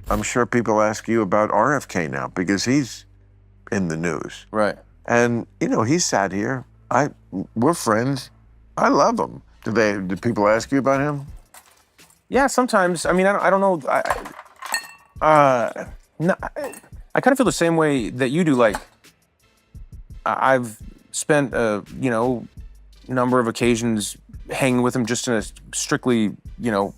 I'm sure people ask you about RFK now because he's in the news. Right. And, he sat here. We're friends. I love him. Do people ask you about him? Yeah, sometimes. I mean, I don't know. No, I kind of feel the same way that you do. Like, I've spent number of occasions hanging with him just in a strictly,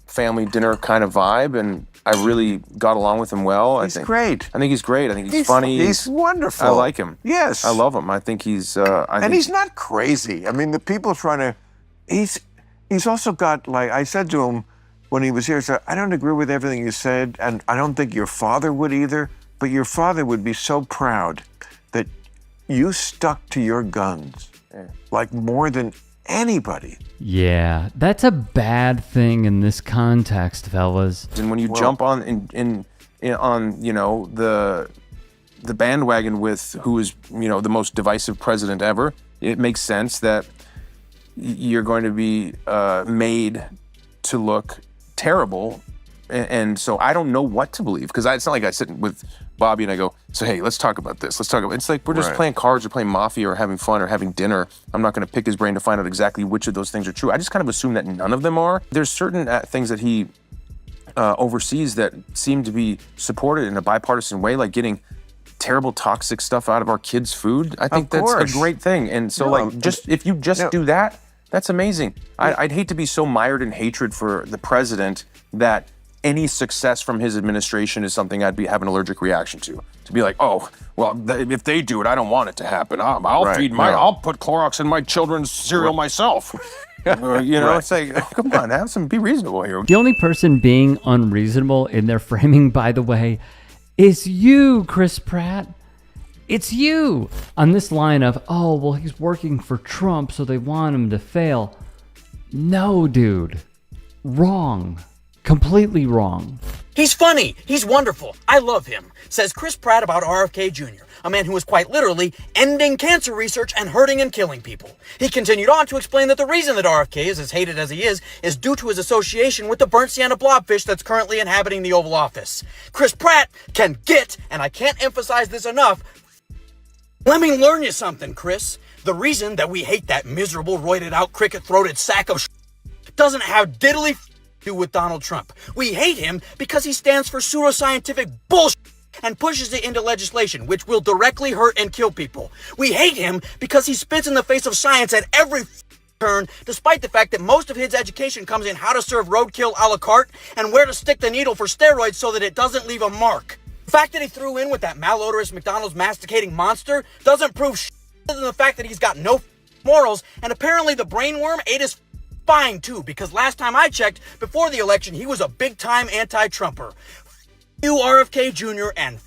family dinner kind of vibe, and I really got along with him well. He's great. I think he's great. I think he's funny. He's wonderful. I like him. Yes. I love him. I think he's... he's not crazy. I mean, the people trying to... He's also got, like, I said to him when he was here, I don't agree with everything you said, and I don't think your father would either, but your father would be so proud that you stuck to your guns, like more than anybody. Yeah, that's a bad thing in this context, fellas. And when you jump on the bandwagon with who is the most divisive president ever, it makes sense that you're going to be made to look terrible. And so I don't know what to believe, because it's not like I sit with Bobby and I go, so hey, let's talk about this. It's like we're just playing cards or playing Mafia or having fun or having dinner. I'm not going to pick his brain to find out exactly which of those things are true. I just kind of assume that none of them are. There's certain things that he oversees that seem to be supported in a bipartisan way, like getting terrible toxic stuff out of our kids' food. I think that's a great thing. And so if you do that, that's amazing. I'd hate to be so mired in hatred for the president that any success from his administration is something I'd have an allergic reaction to. To be like, oh, well, if they do it, I don't want it to happen. I'll put Clorox in my children's cereal myself. It's like, come on, be reasonable here. The only person being unreasonable in their framing, by the way, is you, Chris Pratt. It's you. On this line of, oh, well, he's working for Trump, so they want him to fail. No, dude. Wrong. Completely wrong. He's funny. He's wonderful. I love him, says Chris Pratt about RFK Jr., a man who is quite literally ending cancer research and hurting and killing people. He continued on to explain that the reason that RFK is as hated as he is due to his association with the burnt sienna blobfish that's currently inhabiting the Oval Office. Chris Pratt can get, and I can't emphasize this enough, let me learn you something, Chris. The reason that we hate that miserable, roided-out, cricket-throated sack of doesn't have diddly do with Donald Trump. We hate him because he stands for pseudoscientific bullshit and pushes it into legislation, which will directly hurt and kill people. We hate him because he spits in the face of science at every turn, despite the fact that most of his education comes in how to serve roadkill a la carte and where to stick the needle for steroids so that it doesn't leave a mark. The fact that he threw in with that malodorous McDonald's masticating monster doesn't prove shit other than the fact that he's got no morals, and apparently the brainworm ate his spine too, because last time I checked, before the election, he was a big-time anti-Trumper. You RFK Jr. and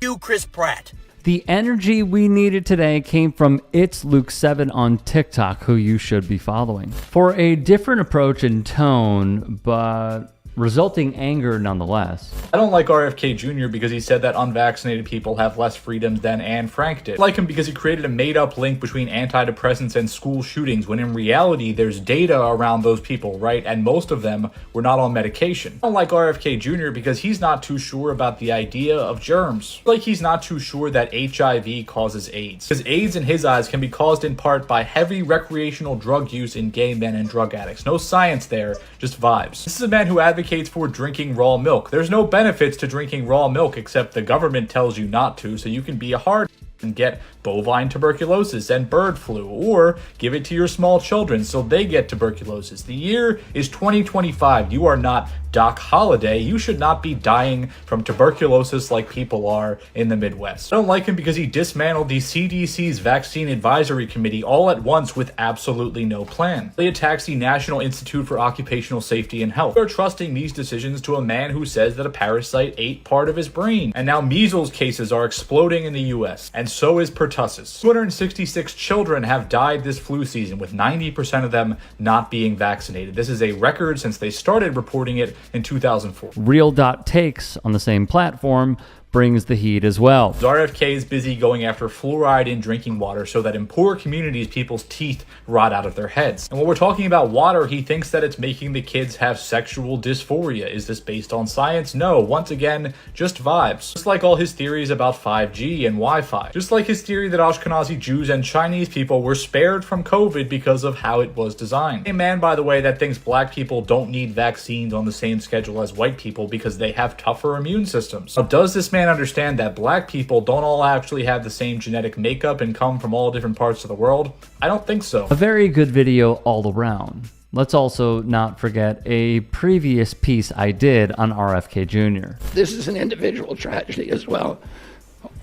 you Chris Pratt. The energy we needed today came from It's Luke 7 on TikTok, who you should be following. For a different approach in tone, but resulting anger nonetheless. I don't like RFK Jr. because he said that unvaccinated people have less freedoms than Anne Frank did. I like him because he created a made-up link between antidepressants and school shootings, when in reality there's data around those people, right? And most of them were not on medication. I don't like RFK Jr. because he's not too sure about the idea of germs. Like he's not too sure that HIV causes AIDS. Because AIDS in his eyes can be caused in part by heavy recreational drug use in gay men and drug addicts. No science there, just vibes. This is a man who advocates for drinking raw milk. There's no benefits to drinking raw milk except the government tells you not to, so you can be a hard and get bovine tuberculosis and bird flu, or give it to your small children so they get tuberculosis. The year is 2025. You are not Doc Holliday. You should not be dying from tuberculosis like people are in the Midwest. I don't like him because he dismantled the CDC's Vaccine Advisory Committee all at once with absolutely no plan. He attacks the National Institute for Occupational Safety and Health. They're trusting these decisions to a man who says that a parasite ate part of his brain. And now measles cases are exploding in the US, and so is pertussis. 266 children have died this flu season, with 90% of them not being vaccinated. This is a record since they started reporting it in 2004. Real.takes on the same platform brings the heat as well. RFK is busy going after fluoride in drinking water so that in poor communities, people's teeth rot out of their heads. And when we're talking about water, he thinks that it's making the kids have sexual dysphoria. Is this based on science? No. Once again, just vibes. Just like all his theories about 5G and Wi-Fi. Just like his theory that Ashkenazi Jews and Chinese people were spared from COVID because of how it was designed. A man, by the way, that thinks black people don't need vaccines on the same schedule as white people because they have tougher immune systems. Now, does this man understand that black people don't all actually have the same genetic makeup and come from all different parts of the world? I don't think so. A very good video all around. Let's also not forget a previous piece I did on RFK Jr. This is an individual tragedy as well.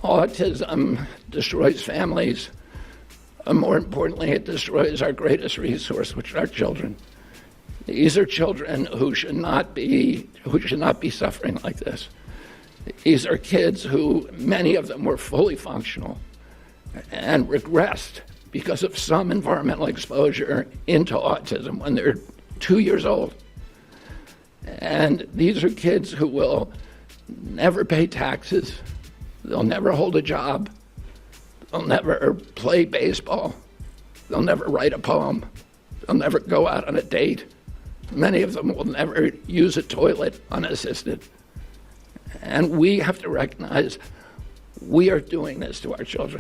Autism destroys families. And more importantly, it destroys our greatest resource, which are our children. These are children who should not be suffering like this. These are kids who, many of them were fully functional and regressed because of some environmental exposure into autism when they're 2 years old. And these are kids who will never pay taxes, they'll never hold a job, they'll never play baseball, they'll never write a poem, they'll never go out on a date. Many of them will never use a toilet unassisted. And we have to recognize we are doing this to our children.